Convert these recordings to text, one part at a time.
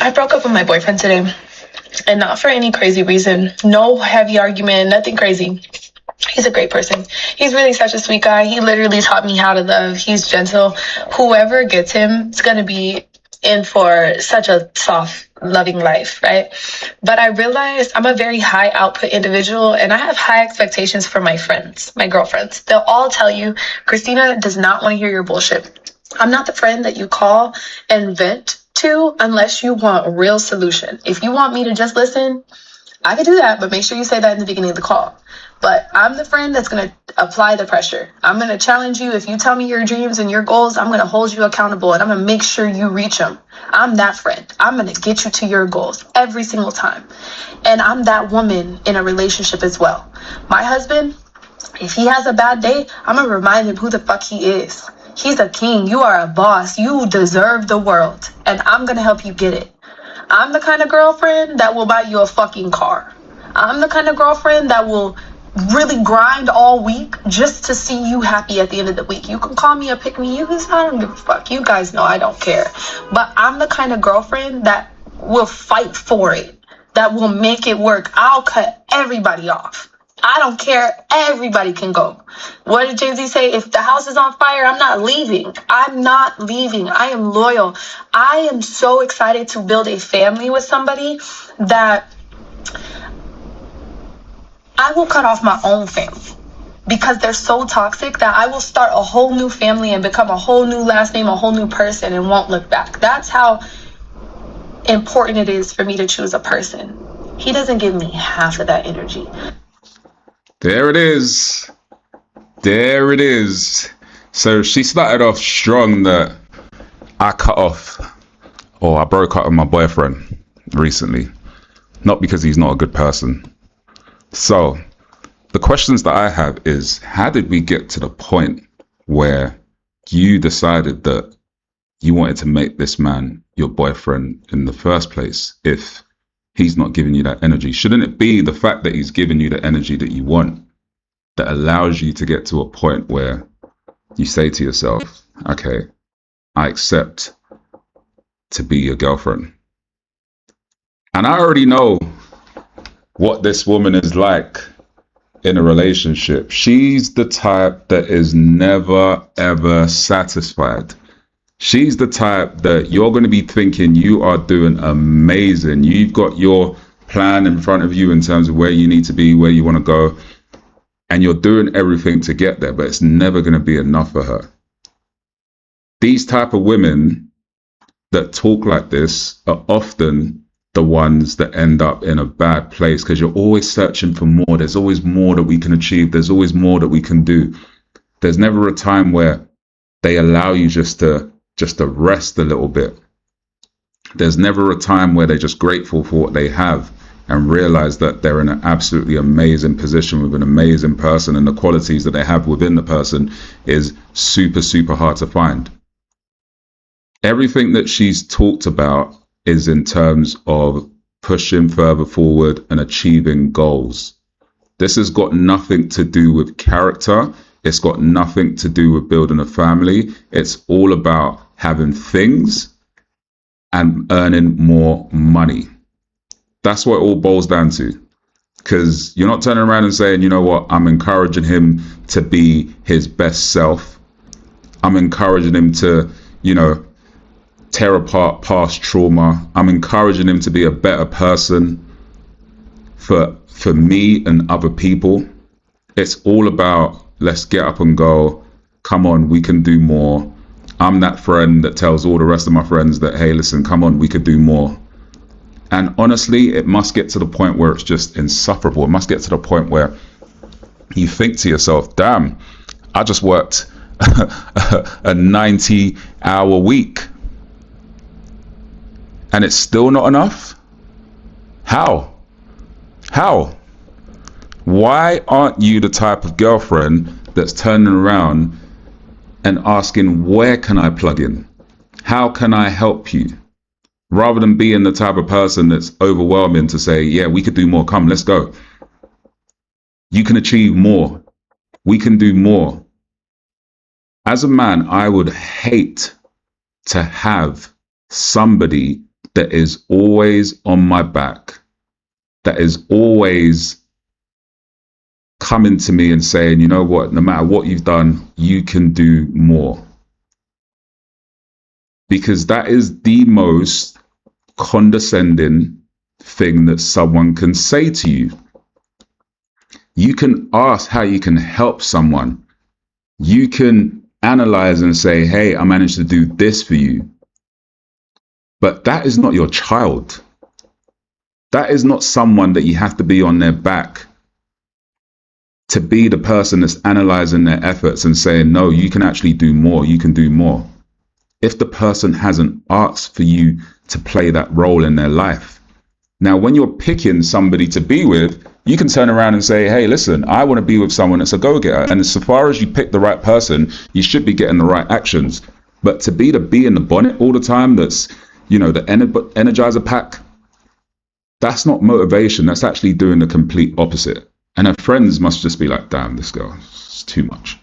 I broke up with my boyfriend today, and not for any crazy reason. No heavy argument, nothing crazy. He's a great person. He's really such a sweet guy. He literally taught me how to love. He's gentle. Whoever gets him is going to be in for such a soft, loving life, right? But I realized I'm a very high output individual, and I have high expectations for my friends, my girlfriends. They'll all tell you, Christina does not want to hear your bullshit. I'm not the friend that you call and vent to unless you want a real solution. If you want me to just listen, I could do that, but make sure you say that in the beginning of the call. But I'm the friend that's going to apply the pressure. I'm going to challenge you. If you tell me your dreams and your goals, I'm going to hold you accountable, and I'm going to make sure you reach them. I'm that friend. I'm going to get you to your goals every single time. And I'm that woman in a relationship as well. My husband, if he has a bad day, I'm going to remind him who the fuck he is. He's a king. You are a boss. You deserve the world. And I'm going to help you get it. I'm the kind of girlfriend that will buy you a fucking car. I'm the kind of girlfriend that will really grind all week just to see you happy at the end of the week. You can call me a pick-me-use. I don't give a fuck. You guys know I don't care. But I'm the kind of girlfriend that will fight for it, that will make it work. I'll cut everybody off. I don't care. Everybody can go. What did Jay-Z say? If the house is on fire, I'm not leaving. I'm not leaving. I am loyal. I am so excited to build a family with somebody that I will cut off my own family because they're so toxic that I will start a whole new family and become a whole new last name, a whole new person, and won't look back. That's how important it is for me to choose a person. He doesn't give me half of that energy. There it is. There it is. So she started off strong that I broke up with my boyfriend recently. Not because he's not a good person. So the questions that I have is, how did we get to the point where you decided that you wanted to make this man your boyfriend in the first place if he's not giving you that energy? Shouldn't it be the fact that he's giving you the energy that you want that allows you to get to a point where you say to yourself, okay, I accept to be your girlfriend? And I already know what this woman is like in a relationship. She's the type that is never, ever satisfied. She's the type that you're going to be thinking you are doing amazing. You've got your plan in front of you in terms of where you need to be, where you want to go, and you're doing everything to get there, but it's never going to be enough for her. These type of women that talk like this are often the ones that end up in a bad place because you're always searching for more. There's always more that we can achieve. There's always more that we can do. There's never a time where they allow you just to rest a little bit. There's never a time where they're just grateful for what they have and realize that they're in an absolutely amazing position with an amazing person, and the qualities that they have within the person is super, super hard to find. Everything that she's talked about is in terms of pushing further forward and achieving goals. This has got nothing to do with character. It's got nothing to do with building a family. It's all about having things and earning more money. That's what it all boils down to. Because you're not turning around and saying, you know what, I'm encouraging him to be his best self. I'm encouraging him to, tear apart past trauma. I'm encouraging him to be a better person for me and other people. It's all about, let's get up and go. Come on, we can do more. I'm that friend that tells all the rest of my friends that, hey, listen, come on, we could do more. And honestly, it must get to the point where it's just insufferable. It must get to the point where you think to yourself, damn, I just worked a 90-hour week and it's still not enough? How? Why aren't you the type of girlfriend that's turning around and asking, where can I plug in? How can I help you? Rather than being the type of person that's overwhelming to say, yeah, we could do more. Come, let's go. You can achieve more. We can do more. As a man, I would hate to have somebody that is always on my back, that is always coming to me and saying, you know what, no matter what you've done, you can do more. Because that is the most condescending thing that someone can say to you. You can ask how you can help someone. You can analyze and say, hey, I managed to do this for you. But that is not your child. That is not someone that you have to be on their back to be the person that's analyzing their efforts and saying, no, you can actually do more. You can do more. If the person hasn't asked for you to play that role in their life. Now, when you're picking somebody to be with, you can turn around and say, hey, listen, I want to be with someone that's a go-getter. And so far as you pick the right person, you should be getting the right actions. But to be the bee in the bonnet all the time, that's, you know, the Energizer pack, that's not motivation. That's actually doing the complete opposite. And her friends must just be like, damn, this girl, it's too much.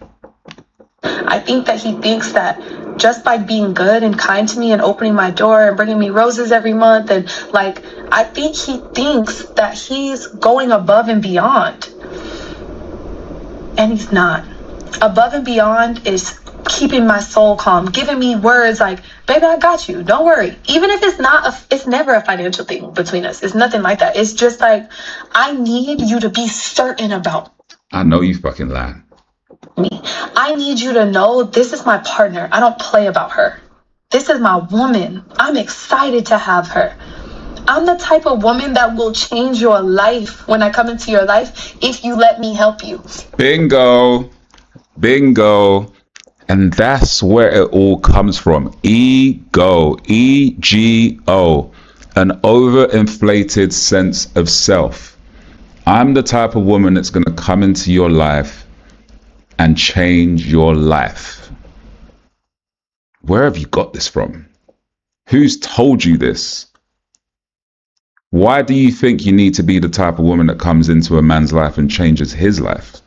I think that he thinks that just by being good and kind to me and opening my door and bringing me roses every month, and like, I think he thinks that he's going above and beyond. And he's not. Above and beyond is keeping my soul calm, giving me words like, baby, I got you, don't worry. Even if it's not, it's never a financial thing between us. It's nothing like that. It's just like, I need you to be certain about I know you fucking lying. me. I need you to know this is my partner. I don't play about her. This is my woman. I'm excited to have her. I'm the type of woman that will change your life when I come into your life if you let me help you. Bingo. Bingo. And that's where it all comes from. Ego. E-G-O. An overinflated sense of self. I'm the type of woman that's going to come into your life and change your life. Where have you got this from? Who's told you this? Why do you think you need to be the type of woman that comes into a man's life and changes his life?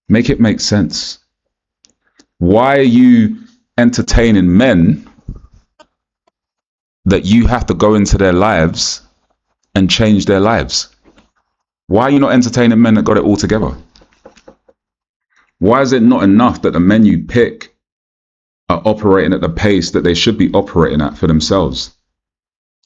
Make it make sense. Why are you entertaining men that you have to go into their lives and change their lives? Why are you not entertaining men that got it all together? Why is it not enough that the men you pick are operating at the pace that they should be operating at for themselves?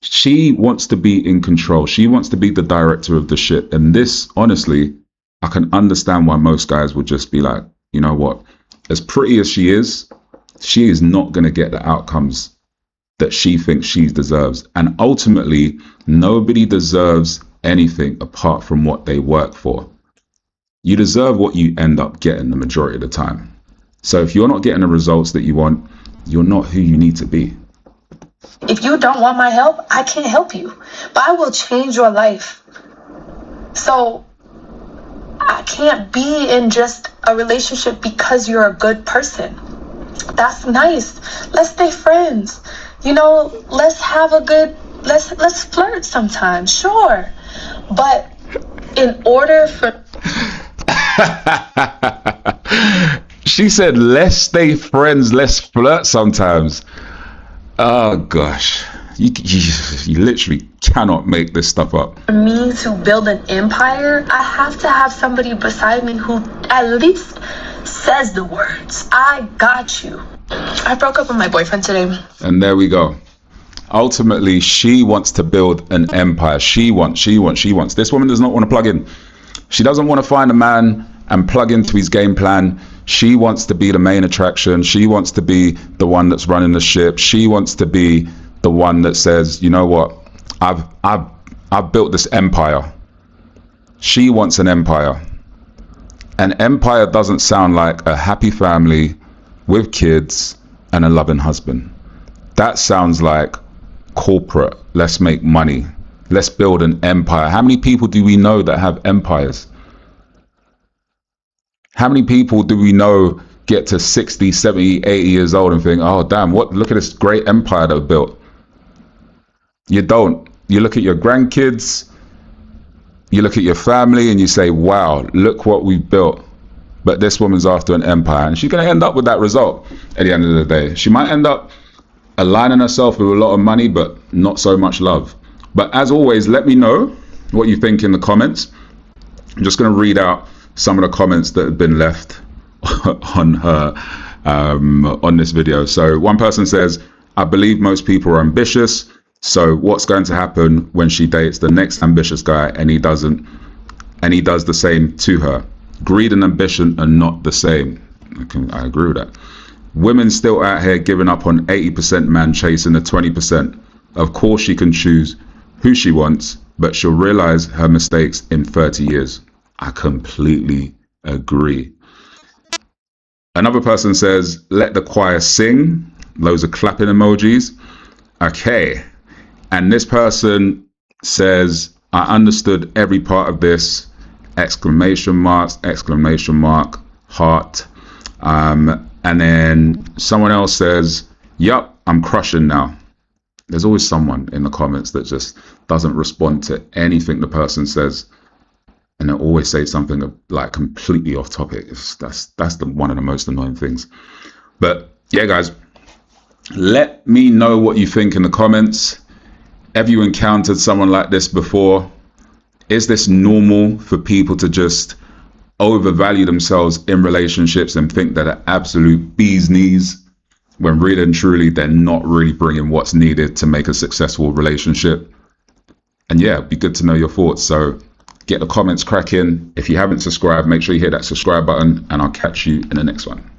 She wants to be in control. She wants to be the director of the ship. And this, honestly, I can understand why most guys would just be like, you know what? As pretty as she is not going to get the outcomes that she thinks she deserves. And ultimately, nobody deserves anything apart from what they work for. You deserve what you end up getting the majority of the time. So if you're not getting the results that you want, you're not who you need to be. If you don't want my help, I can't help you, but I will change your life. So I can't be in just a relationship because you're a good person. That's nice. Let's stay friends. You know, let's have a good, let's flirt sometimes, sure. But in order for... She said, let's stay friends, let's flirt sometimes. Oh gosh, you literally cannot make this stuff up. For me to build an empire, I have to have somebody beside me who at least says the words, I got you. I broke up with my boyfriend today. And there we go. Ultimately, she wants to build an empire. She wants. This woman does not want to plug in. She doesn't want to find a man and plug into his game plan. She wants to be the main attraction. She wants to be the one that's running the ship. She wants to be the one that says, you know what, I've built this empire. She wants an empire. An empire doesn't sound like a happy family with kids and a loving husband. That sounds like corporate. Let's make money. Let's build an empire. How many people do we know that have empires? How many people do we know get to 60, 70, 80 years old and think, oh, damn, look at this great empire that I've built? You don't. You look at your grandkids, you look at your family and you say, wow, look what we've built. But this woman's after an empire and she's going to end up with that result at the end of the day. She might end up aligning herself with a lot of money, but not so much love. But as always, let me know what you think in the comments. I'm just going to read out some of the comments that have been left on her on this video. So one person says, I believe most people are ambitious. So what's going to happen when she dates the next ambitious guy and he does the same to her? Greed and ambition are not the same. I agree with that. Women still out here giving up on 80% man chasing the 20%. Of course she can choose who she wants, but she'll realize her mistakes in 30 years. I completely agree. Another person says, let the choir sing. Loads of clapping emojis. Okay. And this person says, I understood every part of this. Exclamation marks, exclamation mark, heart. And then someone else says, yup, I'm crushing now. There's always someone in the comments that just doesn't respond to anything the person says. And they always say something like completely off topic. That's one of the most annoying things. But yeah, guys, let me know what you think in the comments. Have you encountered someone like this before? Is this normal for people to just overvalue themselves in relationships and think that they're absolute bee's knees, when really and truly they're not really bringing what's needed to make a successful relationship? And yeah, it'd be good to know your thoughts. So get the comments cracking. If you haven't subscribed, make sure you hit that subscribe button, and I'll catch you in the next one.